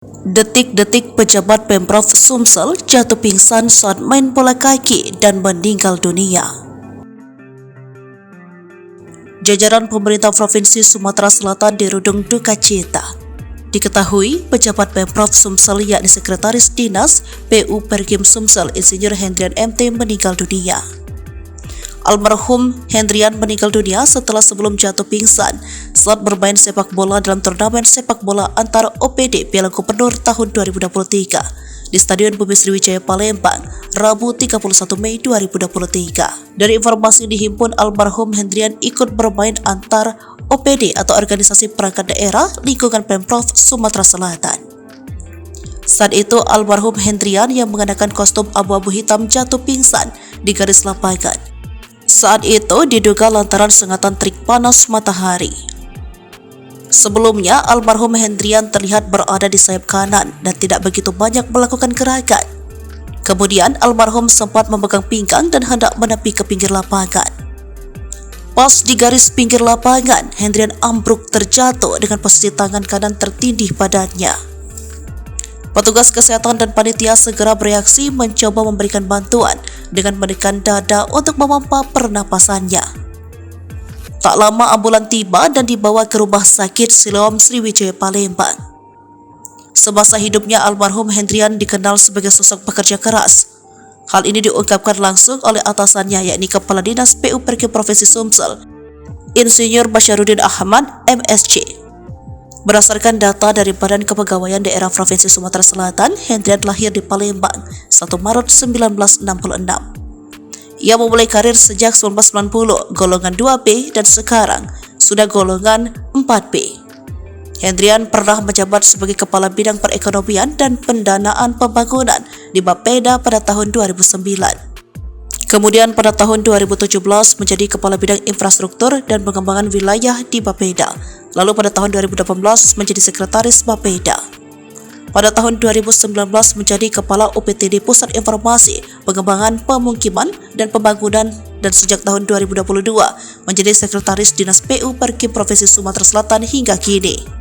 Detik-detik pejabat Pemprov Sumsel jatuh pingsan saat main bola kaki dan meninggal dunia. Jajaran pemerintah Provinsi Sumatera Selatan dirundung duka cita. Diketahui pejabat Pemprov Sumsel yakni Sekretaris Dinas PU Perkim Sumsel Insinyur Hendrian MT meninggal dunia. Almarhum Hendrian meninggal dunia setelah sebelum jatuh pingsan saat bermain sepak bola dalam turnamen sepak bola antar OPD Piala Gubernur tahun 2023 di Stadion Bumi Sriwijaya Palembang, Rabu 31 Mei 2023. Dari informasi dihimpun, almarhum Hendrian ikut bermain antar OPD atau Organisasi Perangkat Daerah lingkungan Pemprov Sumatera Selatan. Saat itu, almarhum Hendrian yang mengenakan kostum abu-abu hitam jatuh pingsan di garis lapangan. Saat itu diduga lantaran sengatan terik panas matahari. Sebelumnya, almarhum Hendrian terlihat berada di sayap kanan dan tidak begitu banyak melakukan gerakan. Kemudian, almarhum sempat memegang pinggang dan hendak menepi ke pinggir lapangan. Pas di garis pinggir lapangan, Hendrian ambruk terjatuh dengan posisi tangan kanan tertindih badannya. Petugas kesehatan dan panitia segera bereaksi mencoba memberikan bantuan dengan menekan dada untuk memompa pernapasannya. Tak lama ambulan tiba dan dibawa ke Rumah Sakit Siloam Sriwijaya Palembang. Semasa hidupnya, almarhum Hendrian dikenal sebagai sosok pekerja keras. Hal ini diungkapkan langsung oleh atasannya yakni Kepala Dinas PU Perkim Provinsi Sumsel, Insinyur Basyarudin Ahmad, MSc. Berdasarkan data dari Badan Kepegawaian Daerah Provinsi Sumatera Selatan, Hendrian lahir di Palembang 1 Maret 1966. Ia memulai karir sejak 1990 golongan 2B dan sekarang sudah golongan 4B. Hendrian pernah menjabat sebagai Kepala Bidang Perekonomian dan Pendanaan Pembangunan di Bapeda pada tahun 2009. Kemudian pada tahun 2017 menjadi Kepala Bidang Infrastruktur dan Pengembangan Wilayah di Bapeda. Lalu pada tahun 2018 menjadi Sekretaris Bapeda. Pada tahun 2019 menjadi Kepala UPTD Pusat Informasi, Pengembangan Pemukiman dan Pembangunan, dan sejak tahun 2022 menjadi Sekretaris Dinas PU Perkim Provinsi Sumatera Selatan hingga kini.